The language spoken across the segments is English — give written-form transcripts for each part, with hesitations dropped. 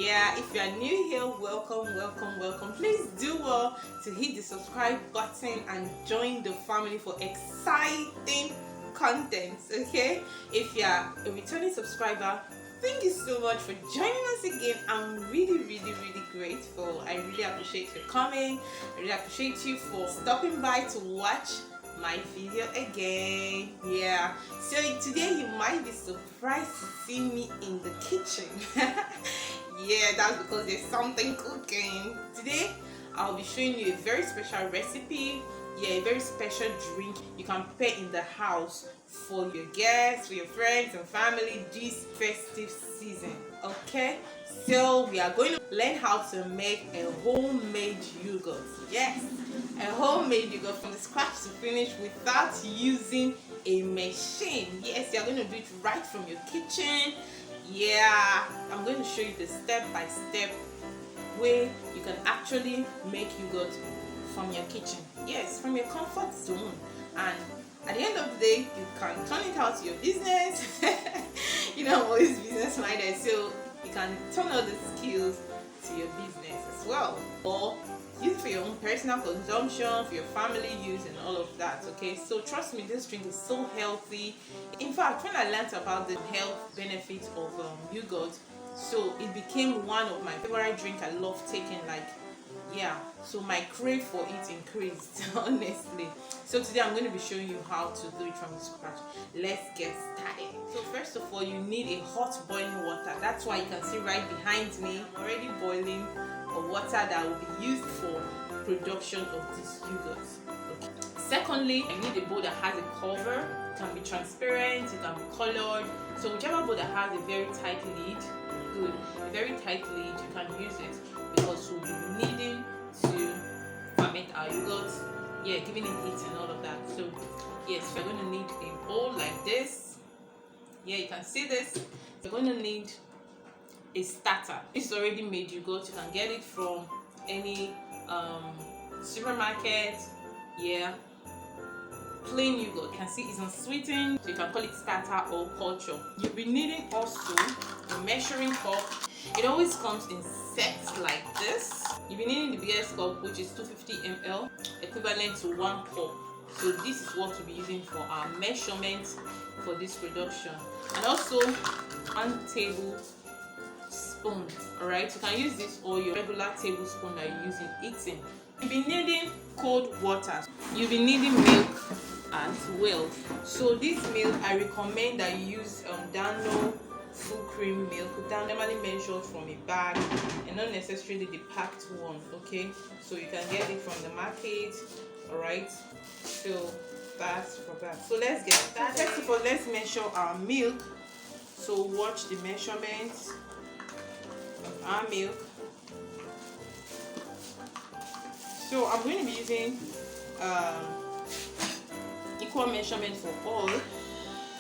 Yeah, if you are new here, welcome. Please do well to hit the subscribe button and join the family for exciting contents. Okay, if you are a returning subscriber, thank you so much for joining us again. I'm really grateful. I really appreciate your coming. I really appreciate you for stopping by to watch my video again. Yeah, so today you might be surprised to see me in the kitchen. Yeah, that's because there's something cooking today. I'll be showing you a very special recipe. Yeah, a very special drink you can prepare in the house for your guests, for your friends and family this festive season. Okay, so we are going to learn how to make a homemade yogurt. Yes, a homemade yogurt from the scratch to finish without using a machine. Yes, you're going to do it right from your kitchen. Yeah, I'm going to show you the step-by-step way you can actually make yogurt from your kitchen. Yes, from your comfort zone. And at the end of the day, you can turn it out to your business. You know, I'm always business minded, so you can turn all the skills to your business as well, or use it for your own personal consumption, for your family use and all of that. Okay, so trust me, this drink is so healthy. In fact, when I learned about the health benefits of yogurt, so it became one of my favorite drinks. I love taking, like, yeah, so my crave for it increased. Honestly, so today I'm going to be showing you how to do it from scratch. Let's get started. So first of all, you need a hot boiling water. That's why you can see right behind me already boiling a water that will be used for production of this yogurt. Okay. Secondly, I need a bowl that has a cover. It can be transparent, it can be colored, so whichever bowl that has a very tight lid, good, a very tight lid, you can use it, because we'll be needing to ferment our yogurt, yeah, giving it heat and all of that. So yes, we're going to need a bowl like this. Yeah, you can see this. We're going to need a starter. This is already made yogurt. You can get it from any supermarket. Yeah, plain yogurt. You can see it's unsweetened, so you can call it starter or culture. You'll be needing also a measuring cup. It always comes in sets like this. You'll be needing the biggest cup, which is 250 ml, equivalent to 1 cup. So this is what we'll be using for our measurements for this production. And also 1 tablespoon. Alright, you can use this or your regular tablespoon that you use in eating. You'll be needing cold water. You'll be needing milk as well. So this milk, I recommend that you use Dano full cream milk. That normally measured from a bag and not necessarily the packed one. Okay, so you can get it from the market. Alright, so that's for that. So let's get started. First of all, let's measure our milk. So watch the measurements of our milk. So I'm going to be using equal measurement for all.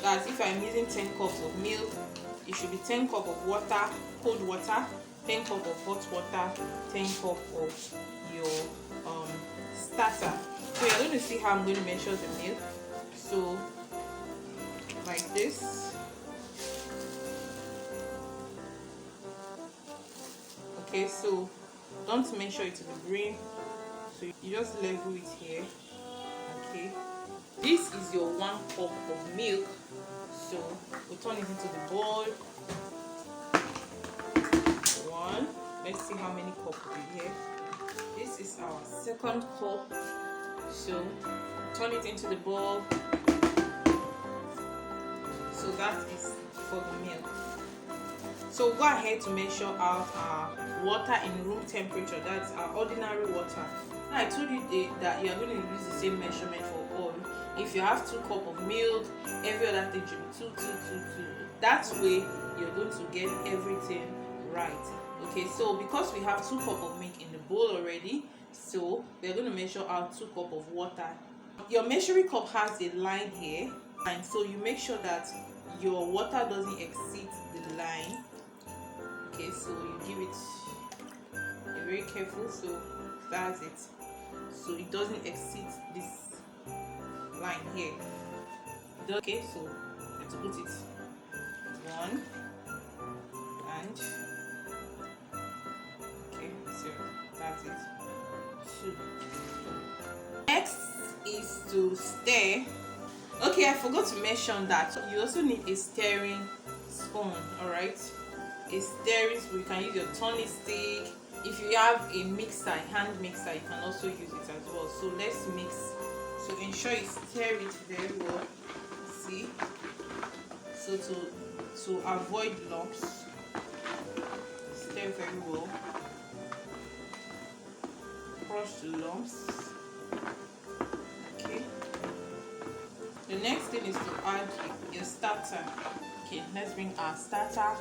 That's if I'm using 10 cups of milk, it should be 10 cups of water, cold water, 10 cups of hot water, 10 cups of your starter. So you're going to see how I'm going to measure the milk. So like this. Okay, so don't measure it to the brim. So you just level it here. Okay, this is your 1 cup of milk. So we'll turn it into the bowl. 1. Let's see how many cups will be here. This is our 2nd cup. So turn it into the bowl. So that is for the milk. So go ahead to measure out our water in room temperature. That's our ordinary water. Now I told you that you are going to use the same measurement for all. If you have 2 cups of milk, every other thing should be 2. That way you're going to get everything right. Okay, so because we have 2 cups of milk in the bowl already, so we're going to measure out 2 cups of water. Your measuring cup has a line here, and so you make sure that your water doesn't exceed the line. Okay, so you give it, you're very careful, so that's it, so it doesn't exceed this line here. Okay, so let's put it 1 and That's it. 2. Next is to stir. Okay, I forgot to mention that you also need a stirring spoon. All right, a stirring spoon. You can use your turning stick. If you have a mixer, hand mixer, you can also use it as well. So let's mix. So ensure you stir it very well. See, so to avoid lumps, stir very well. Crush the lumps. Okay. The next thing is to add your starter. Okay, let's bring our starter.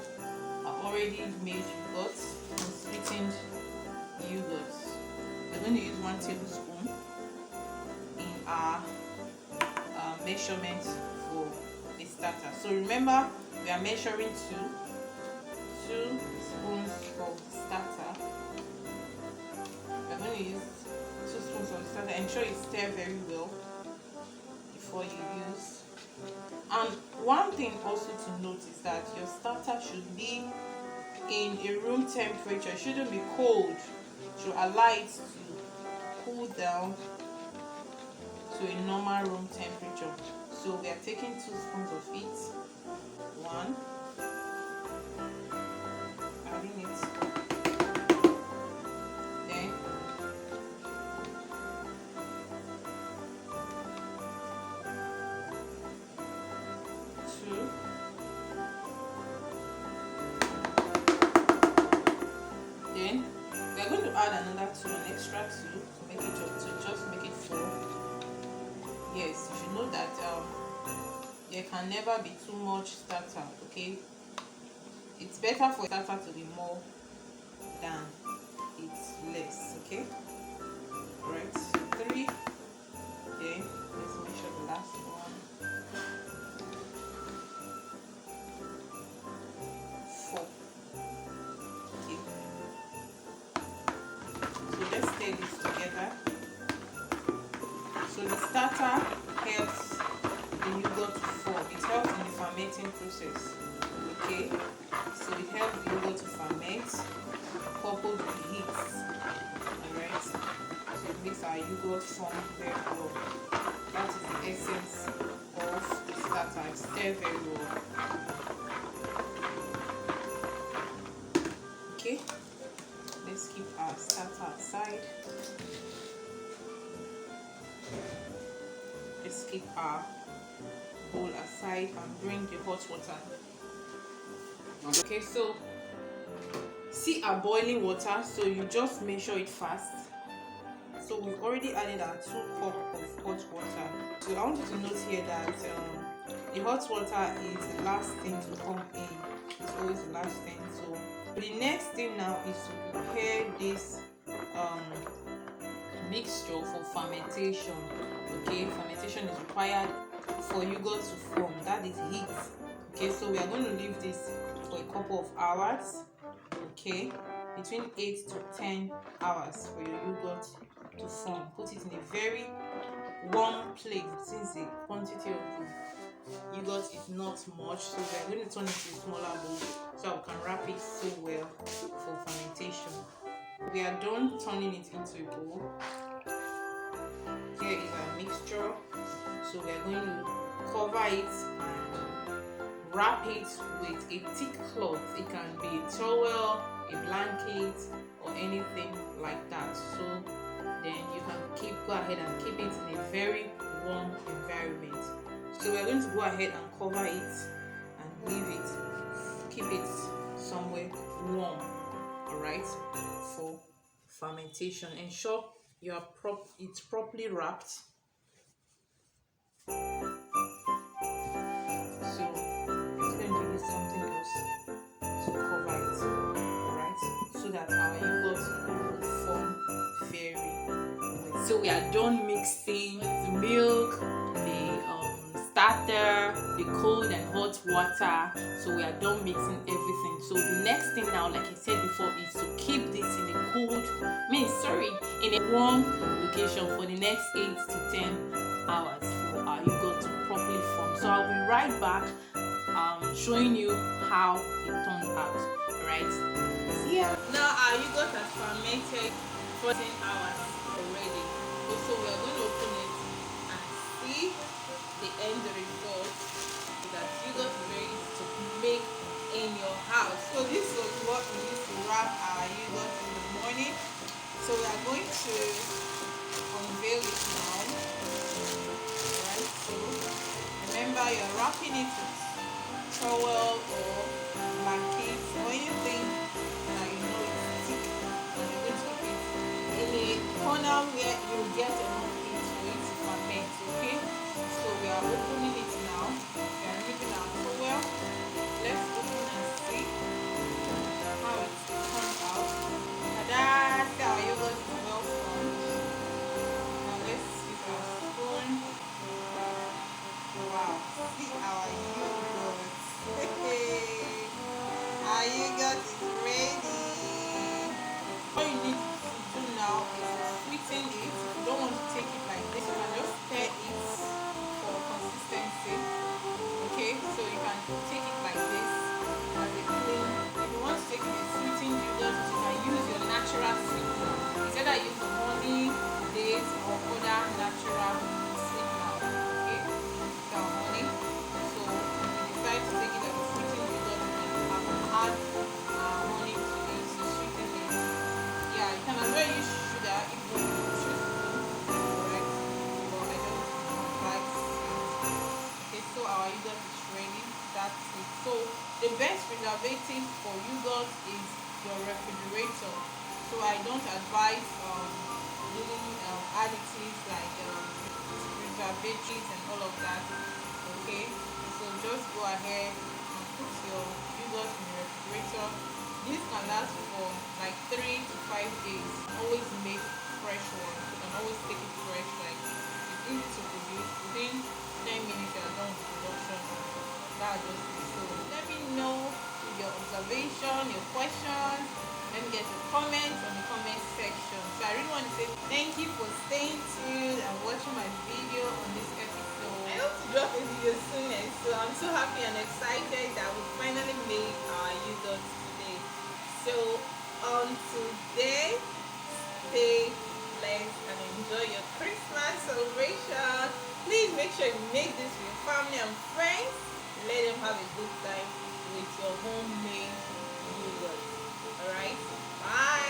I already made yogurt, unsweetened yogurt. We're going to use 1 tablespoon in our measurement for the starter. So remember, we are measuring 2 spoons of starter. We're going to use 2 spoons of starter. Ensure you stir very well before you use. And one thing also to note is that your starter should be in a room temperature. It shouldn't be cold. You should allow it to cool down to a normal room temperature. So we are taking 2 spoons of it. 1, adding it, then 2, then we are going to add another 2, an extra 2 to make it just make it 4. Yes, you should know that there can never be too much starter. Okay, it's better for starter to be more than it's less. Okay, all right. 3. Then let's measure the last one. 4. Okay. So let's stir this together. So the starter helps the yogurt to form. It helps in the fermenting process. Okay, so it helps the yogurt to ferment coupled with the heat. Alright, so it makes our yogurt form very well. That is the essence of the starter. Stir very well. Okay, let's keep our starter aside. Let's keep our bowl aside and bring the hot water. Okay, so see our boiling water, so you just measure it fast. So we've already added our 2 cups of hot water. So I want you to note here that the hot water is the last thing to come in. It's always the last thing. So the next thing now is to prepare this mixture for fermentation. Okay, fermentation is required for yogurt to form. That is heat. Okay, so we are going to leave this for a couple of hours. Okay, between 8 to 10 hours for your yogurt to form. Put it in a very warm place since the quantity of the yogurt is not much. So we are going to turn it to a smaller bowl so we can wrap it so well for fermentation. We are done turning it into a bowl. Here is our mixture. So we are going to cover it and wrap it with a thick cloth. It can be a towel, a blanket, or anything like that. So then you can go ahead and keep it in a very warm environment. So we are going to go ahead and cover it and leave it, keep it somewhere warm. Alright, for fermentation. Ensure it's properly wrapped. So it's going to use something else to cover it, alright, so that our yogurt will form very well. So we are done mixing the milk, the starter, the cold and hot water. So we are done mixing everything. So the next thing now, like I said before, is to keep this in a in a warm location for the next 8 to 10 hours for our yogurt to properly form. So I'll be right back showing you how it turned out. Alright, see ya. Now our yogurt has fermented 14 hours already. So we are going to open it and see the end result. That yogurt is ready to make in your house. So this was what we used to wrap our yogurt in the morning. So we are going to unveil it now. Alright, so remember you're wrapping it with towel or blanket or anything that you know is thick, and you're going to keep it in a corner where you get enough heat for it to ferment. Okay, so we are opening it now. We are removing our towel. Let's open and see how it turns out. And that's our yogurt is well formed. Now let's use our spoon. Wow, see our yogurt. Our yogurt is ready. All you need to do now is to sweeten it. You don't want to take it like this. You can just stir it for consistency. Okay, so you can take it like this as a clean. If you want to take it a sweetened yogurt, you can use your natural sweetener. It's either use the honey, dates, or other natural sweetener. Okay, so honey. So if you decide to take it as a sweetened yogurt, you can add honey to it to sweeten it. Yeah, you can as well use sugar if you choose to. Correct, but I don't like sweet. Okay, so our yogurt is ready. That's it. So the best preservative for yogurt is your refrigerator. So I don't advise using additives like preservatives and all of that. Okay, so just go ahead and put your yogurt in the refrigerator. This can last for like 3 to 5 days. Always make fresh ones. You can always take it fresh. Like it's easy to produce. Within 10 minutes you are done with production. That's just it. So let me know your observation, your questions. Let me get your comments on the comment section. So I really want to say thank you for staying tuned and watching my video on this episode. I hope to drop a video soon, and so I'm so happy and excited that we finally made our yogurt today. So today, stay blessed and enjoy your Christmas celebration. Please make sure you make this with your family and friends. Let them have a good time with your homemade yogurt. Alright? Bye.